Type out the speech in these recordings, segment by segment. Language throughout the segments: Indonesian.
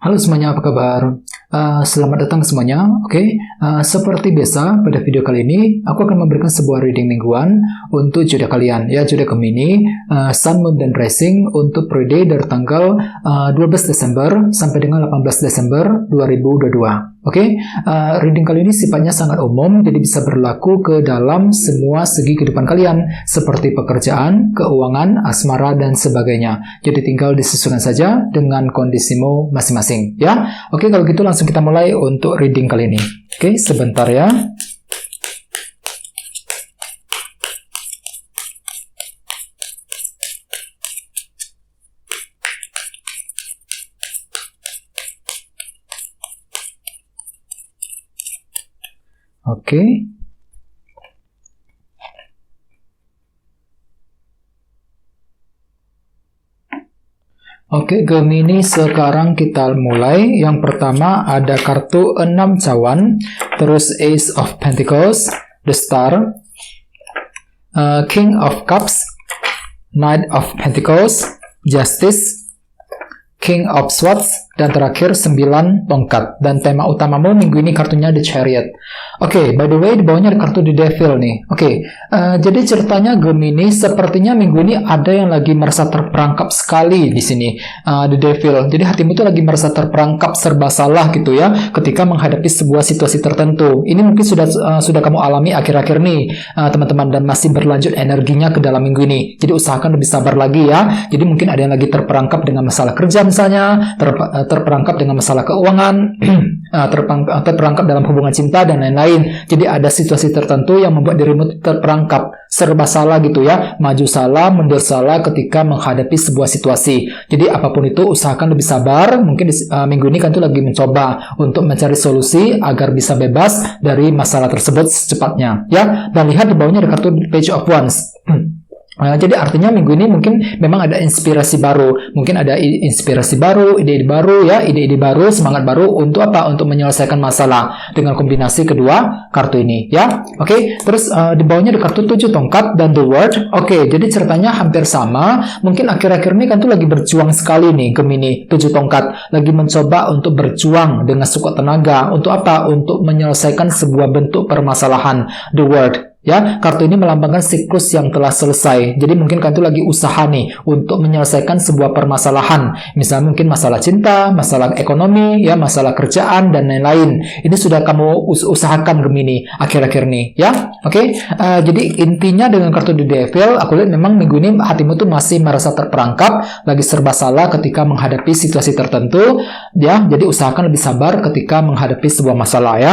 Halo semuanya, apa kabar? Selamat datang semuanya. Oke, seperti biasa pada video kali ini aku akan memberikan sebuah reading mingguan untuk zodiak kalian, ya, zodiak Gemini, Sun, Moon, dan Rising untuk periode dari tanggal 12 Desember sampai dengan 18 Desember 2022. Oke, reading kali ini sifatnya sangat umum, jadi bisa berlaku ke dalam semua segi kehidupan kalian, seperti pekerjaan, keuangan, asmara, dan sebagainya. Jadi tinggal disesuaikan saja dengan kondisimu masing-masing, ya. Oke, kalau gitu langsung kita mulai untuk reading kali ini. Oke, sebentar ya. Oke. Oke, Gemini, sekarang kita mulai. Yang pertama ada kartu 6 cawan, terus Ace of Pentacles, The Star, King of Cups, Knight of Pentacles, Justice, King of Swords, dan terakhir 9 tongkat. Dan tema utamamu minggu ini kartunya The Chariot. Oke, by the way, di bawahnya ada kartu The Devil nih. Oke, jadi ceritanya Gemini, sepertinya minggu ini ada yang lagi merasa terperangkap sekali di sini. The Devil. Jadi hatimu tuh lagi merasa terperangkap, serba salah gitu ya, ketika menghadapi sebuah situasi tertentu. Ini mungkin sudah kamu alami akhir-akhir nih, teman-teman, dan masih berlanjut energinya ke dalam minggu ini. Jadi usahakan lebih sabar lagi ya. Jadi mungkin ada yang lagi terperangkap dengan masalah kerja misalnya, terperangkap dengan masalah keuangan, terperangkap dalam hubungan cinta, dan lain-lain. Jadi ada situasi tertentu yang membuat dirimu terperangkap, serba salah gitu ya, maju salah, mundur salah ketika menghadapi sebuah situasi. Jadi apapun itu usahakan lebih sabar. Mungkin minggu ini kan tuh lagi mencoba untuk mencari solusi agar bisa bebas dari masalah tersebut secepatnya ya. Dan lihat di bawahnya ada kartu Page of Wands. Jadi artinya minggu ini mungkin memang ada inspirasi baru, mungkin ada inspirasi baru, ide-ide baru ya, ide-ide baru, semangat baru untuk apa? Untuk menyelesaikan masalah dengan kombinasi kedua kartu ini ya. Oke, terus di bawahnya ada kartu 7 tongkat dan The World. Oke, jadi ceritanya hampir sama. Mungkin akhir-akhir ini kan tuh lagi berjuang sekali nih Gemini 7 tongkat, lagi mencoba untuk berjuang dengan sekuat tenaga untuk apa? Untuk menyelesaikan sebuah bentuk permasalahan. The World. Ya, kartu ini melambangkan siklus yang telah selesai. Jadi mungkin kan itu lagi usaha nih untuk menyelesaikan sebuah permasalahan. Misalnya mungkin masalah cinta, masalah ekonomi, ya, masalah kerjaan, dan lain-lain. Ini sudah kamu usahakan Gemini akhir-akhir ini, ya. Oke, jadi intinya dengan kartu The Devil, aku lihat memang minggu ini hatimu tuh masih merasa terperangkap, lagi serba salah ketika menghadapi situasi tertentu, ya. Jadi usahakan lebih sabar ketika menghadapi sebuah masalah, ya.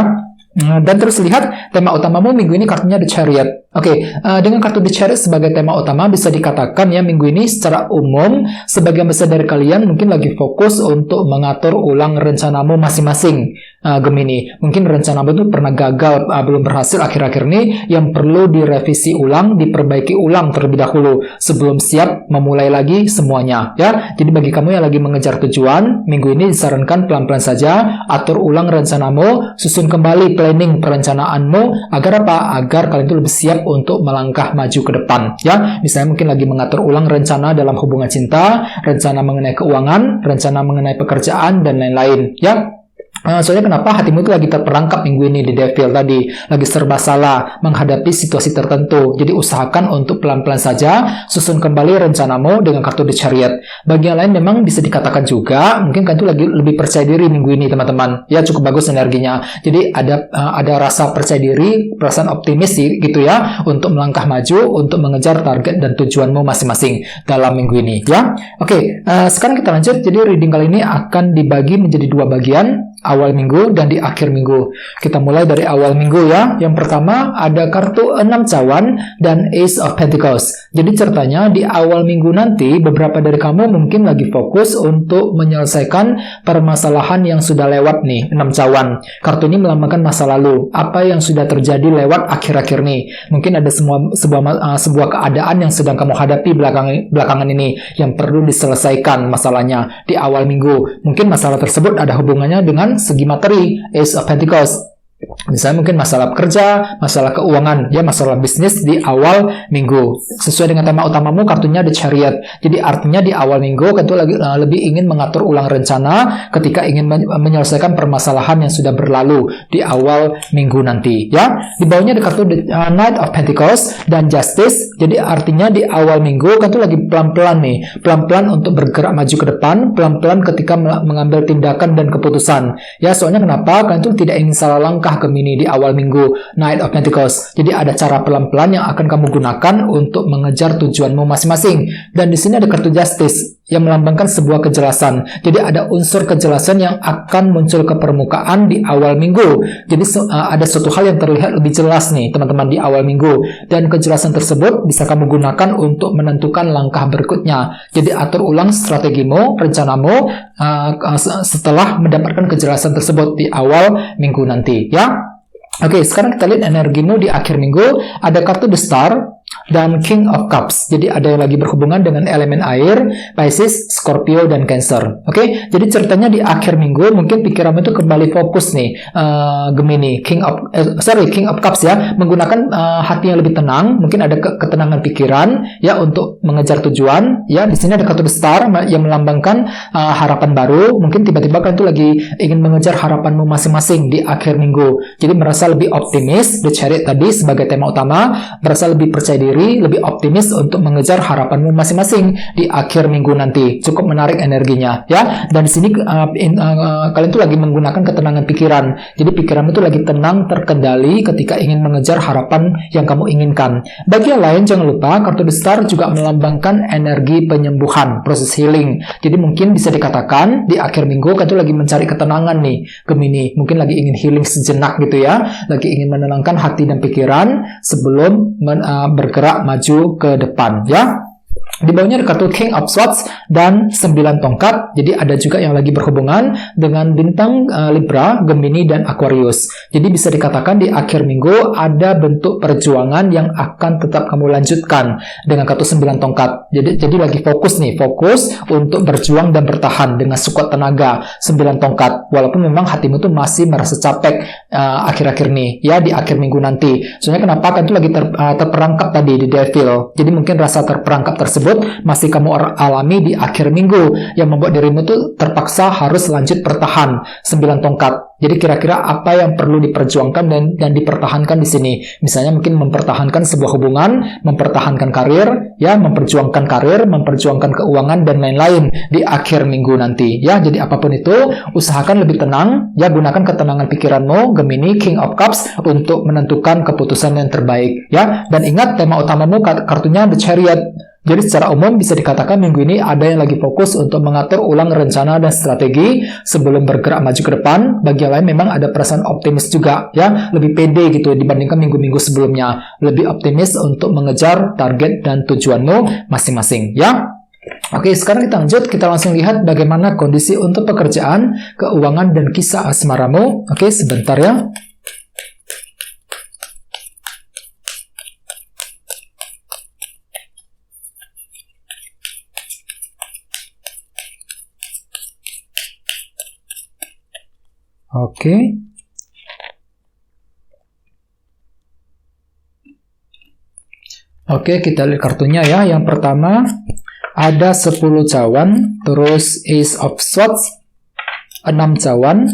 Dan terus lihat tema utamamu minggu ini kartunya The Chariot. Oke, dengan kartu The Chariot sebagai tema utama bisa dikatakan ya minggu ini secara umum sebagian besar dari kalian mungkin lagi fokus untuk mengatur ulang rencanamu masing-masing. Gemini, mungkin rencanamu itu pernah gagal, belum berhasil akhir-akhir ini, yang perlu direvisi ulang, diperbaiki ulang terlebih dahulu sebelum siap memulai lagi semuanya ya. Jadi bagi kamu yang lagi mengejar tujuan, minggu ini disarankan pelan-pelan saja atur ulang rencanamu, susun kembali planning perencanaanmu agar apa? Agar kalian itu lebih siap untuk melangkah maju ke depan ya. Misalnya mungkin lagi mengatur ulang rencana dalam hubungan cinta, rencana mengenai keuangan, rencana mengenai pekerjaan, dan lain-lain ya. Soalnya kenapa hatimu itu lagi terperangkap minggu ini di Devil tadi, lagi serba salah menghadapi situasi tertentu. Jadi usahakan untuk pelan-pelan saja susun kembali rencanamu dengan kartu The Chariot. Bagi yang lain memang bisa dikatakan juga mungkin kan itu lagi lebih percaya diri minggu ini teman-teman. Ya, cukup bagus energinya. Jadi ada rasa percaya diri, perasaan optimis gitu ya untuk melangkah maju, untuk mengejar target dan tujuanmu masing-masing dalam minggu ini ya. Oke, sekarang kita lanjut. Jadi reading kali ini akan dibagi menjadi 2 bagian, awal minggu dan di akhir minggu. Kita mulai dari awal minggu ya. Yang pertama ada kartu 6 cawan dan Ace of Pentacles. Jadi ceritanya di awal minggu nanti beberapa dari kamu mungkin lagi fokus untuk menyelesaikan permasalahan yang sudah lewat nih, 6 cawan. Kartu ini melambangkan masa lalu, apa yang sudah terjadi lewat akhir-akhir ini. Mungkin ada sebuah keadaan yang sedang kamu hadapi belakangan ini yang perlu diselesaikan masalahnya di awal minggu. Mungkin masalah tersebut ada hubungannya dengan segi materi, Ace of Pentacles. Misalnya mungkin masalah kerja, masalah keuangan, ya masalah bisnis di awal minggu. Sesuai dengan tema utamamu, kartunya The Chariot. Jadi artinya di awal minggu tentu lebih ingin mengatur ulang rencana ketika ingin menyelesaikan permasalahan yang sudah berlalu di awal minggu nanti. Ya, di bawahnya ada kartu The Knight of Pentacles dan Justice. Jadi artinya di awal minggu tentu lagi pelan-pelan nih, pelan-pelan untuk bergerak maju ke depan, pelan-pelan ketika mengambil tindakan dan keputusan. Ya, soalnya kenapa? Kalian tuh tidak ingin salah langkah Gemini di awal minggu, Knight of Pentacles. Jadi ada cara pelan-pelan yang akan kamu gunakan untuk mengejar tujuanmu masing-masing. Dan di sini ada kartu Justice yang melambangkan sebuah kejelasan. Jadi ada unsur kejelasan yang akan muncul ke permukaan di awal minggu. Jadi ada suatu hal yang terlihat lebih jelas nih teman-teman di awal minggu. Dan kejelasan tersebut bisa kamu gunakan untuk menentukan langkah berikutnya. Jadi atur ulang strategimu, rencanamu setelah mendapatkan kejelasan tersebut di awal minggu nanti. Ya. Oke, sekarang kita lihat energimu di akhir minggu. Ada kartu The Star dan King of Cups. Jadi ada yang lagi berhubungan dengan elemen air, Pisces, Scorpio, dan Cancer. Oke, jadi ceritanya di akhir minggu mungkin pikiranmu itu kembali fokus nih, Gemini, King of Cups ya, menggunakan hati yang lebih tenang. Mungkin ada ketenangan pikiran ya untuk mengejar tujuan. Ya, di sini ada kartu The Star yang melambangkan harapan baru. Mungkin tiba-tiba kalian tuh lagi ingin mengejar harapanmu masing-masing di akhir minggu. Jadi merasa lebih optimis. The Chariot tadi sebagai tema utama, merasa lebih percaya diri, lebih optimis untuk mengejar harapanmu masing-masing di akhir minggu nanti. Cukup menarik energinya ya. Dan di sini kalian tuh lagi menggunakan ketenangan pikiran. Jadi pikiranmu tuh lagi tenang, terkendali ketika ingin mengejar harapan yang kamu inginkan. Bagi yang lain jangan lupa kartu The Star juga melambangkan energi penyembuhan, proses healing. Jadi mungkin bisa dikatakan di akhir minggu kalian tuh lagi mencari ketenangan nih, Gemini. Mungkin lagi ingin healing sejenak gitu ya. Lagi ingin menenangkan hati dan pikiran sebelum bergerak maju ke depan ya. Di bawahnya ada kartu King of Swords dan 9 tongkat. Jadi ada juga yang lagi berhubungan dengan bintang Libra, Gemini, dan Aquarius. Jadi bisa dikatakan di akhir minggu ada bentuk perjuangan yang akan tetap kamu lanjutkan dengan kartu 9 tongkat. Jadi lagi fokus nih, fokus untuk berjuang dan bertahan dengan sekuat tenaga 9 tongkat. Walaupun memang hatimu tuh masih merasa capek akhir-akhir nih ya di akhir minggu nanti. Soalnya kenapa? Kan itu lagi terperangkap tadi di Devil. Jadi mungkin rasa terperangkap tersebut masih kamu alami di akhir minggu yang membuat dirimu tuh terpaksa harus lanjut bertahan 9 tongkat. Jadi kira-kira apa yang perlu diperjuangkan dan dipertahankan di sini? Misalnya mungkin mempertahankan sebuah hubungan, mempertahankan karir, ya, memperjuangkan karir, memperjuangkan keuangan dan lain-lain di akhir minggu nanti. Ya, jadi apapun itu, usahakan lebih tenang, ya, gunakan ketenangan pikiranmu, Gemini, King of Cups untuk menentukan keputusan yang terbaik, ya. Dan ingat tema utamamu kartunya The Chariot. Jadi secara umum bisa dikatakan minggu ini ada yang lagi fokus untuk mengatur ulang rencana dan strategi sebelum bergerak maju ke depan. Bagi yang lain memang ada perasaan optimis juga ya, lebih pede gitu dibandingkan minggu-minggu sebelumnya. Lebih optimis untuk mengejar target dan tujuanmu masing-masing ya. Oke, sekarang kita lanjut, kita langsung lihat bagaimana kondisi untuk pekerjaan, keuangan, dan kisah asmaramu. Oke, sebentar ya. Oke, kita lihat kartunya ya. Yang pertama ada 10 cawan, terus Ace of Swords, 6 cawan,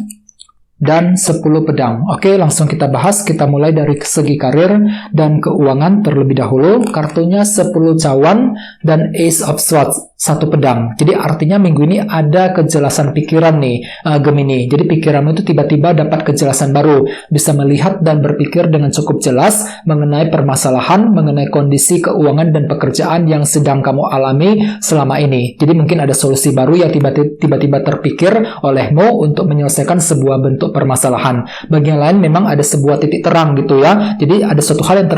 dan 10 pedang. Oke, langsung kita bahas. Kita mulai dari segi karir dan keuangan terlebih dahulu. Kartunya 10 cawan dan Ace of Swords, 1 pedang. Jadi artinya minggu ini ada kejelasan pikiran nih, Gemini. Jadi pikiranmu itu tiba-tiba dapat kejelasan baru. Bisa melihat dan berpikir dengan cukup jelas mengenai permasalahan, mengenai kondisi keuangan dan pekerjaan yang sedang kamu alami selama ini. Jadi mungkin ada solusi baru yang tiba-tiba terpikir olehmu untuk menyelesaikan sebuah bentuk permasalahan. Bagi yang lain memang ada sebuah titik terang gitu ya. Jadi ada suatu hal yang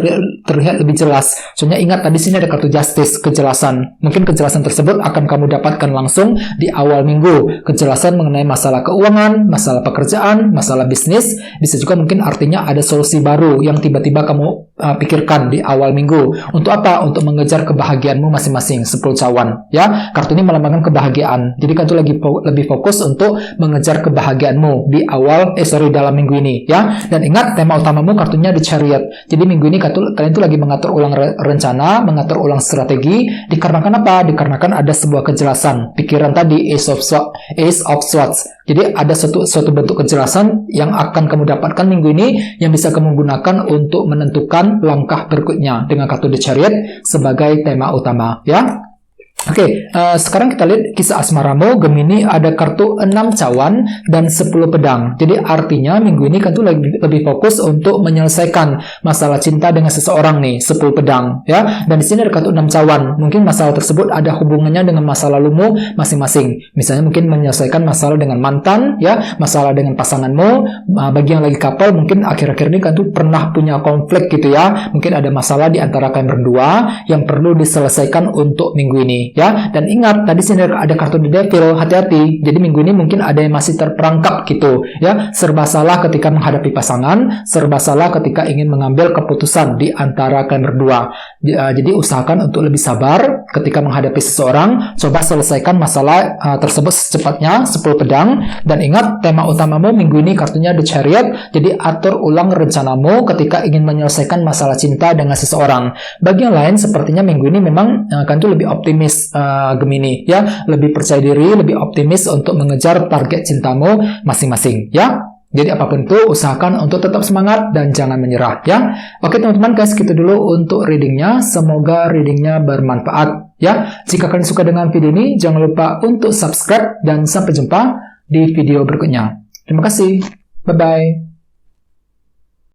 terlihat lebih jelas. Soalnya ingat tadi sini ada kartu Justice, kejelasan. Mungkin kejelasan tersebut akan kamu dapatkan langsung di awal minggu. Kejelasan mengenai masalah keuangan, masalah pekerjaan, masalah bisnis. Bisa juga mungkin artinya ada solusi baru yang tiba-tiba kamu pikirkan di awal minggu. Untuk apa? Untuk mengejar kebahagiaanmu masing-masing, 10 cawan. Ya, kartu ini melambangkan kebahagiaan. Jadi kan itu lebih fokus untuk mengejar kebahagiaanmu di dalam minggu ini. Ya, dan ingat tema utamamu kartunya The Chariot. Jadi minggu ini kalian itu lagi mengatur ulang rencana, mengatur ulang strategi. Dikarenakan apa? Dikarenakan ada sebuah kejelasan. Pikiran tadi Ace of Swords. Jadi ada suatu bentuk kejelasan yang akan kamu dapatkan minggu ini yang bisa kamu gunakan untuk menentukan langkah berikutnya dengan kartu The Chariot sebagai tema utama, ya. Oke, sekarang kita lihat kisah asmaramu. Gemini ada kartu 6 cawan dan 10 pedang. Jadi artinya minggu ini kan tuh lebih fokus untuk menyelesaikan masalah cinta dengan seseorang nih, 10 pedang, ya. Dan di sini ada kartu 6 cawan. Mungkin masalah tersebut ada hubungannya dengan masa lalumu masing-masing. Misalnya mungkin menyelesaikan masalah dengan mantan, ya, masalah dengan pasanganmu. Bagi yang lagi couple, mungkin akhir-akhir ini kan tuh pernah punya konflik gitu ya. Mungkin ada masalah di antara kalian berdua yang perlu diselesaikan untuk minggu ini. Ya, dan ingat tadi sini ada kartu The Devil, hati-hati. Jadi minggu ini mungkin ada yang masih terperangkap gitu, ya. Serba salah ketika menghadapi pasangan, serba salah ketika ingin mengambil keputusan di antara kalian berdua. Jadi usahakan untuk lebih sabar ketika menghadapi seseorang. Coba selesaikan masalah tersebut secepatnya, 10 pedang. Dan ingat tema utamamu minggu ini kartunya The Chariot. Jadi atur ulang rencanamu ketika ingin menyelesaikan masalah cinta dengan seseorang. Bagi yang lain sepertinya minggu ini memang kan tuh lebih optimis, Gemini, ya, lebih percaya diri, lebih optimis untuk mengejar target cintamu masing-masing, ya. Jadi apapun itu usahakan untuk tetap semangat dan jangan menyerah, ya. Oke teman-teman, guys, gitu dulu untuk readingnya. Semoga readingnya bermanfaat, ya. Jika kalian suka dengan video ini, jangan lupa untuk subscribe dan sampai jumpa di video berikutnya. Terima kasih, bye bye.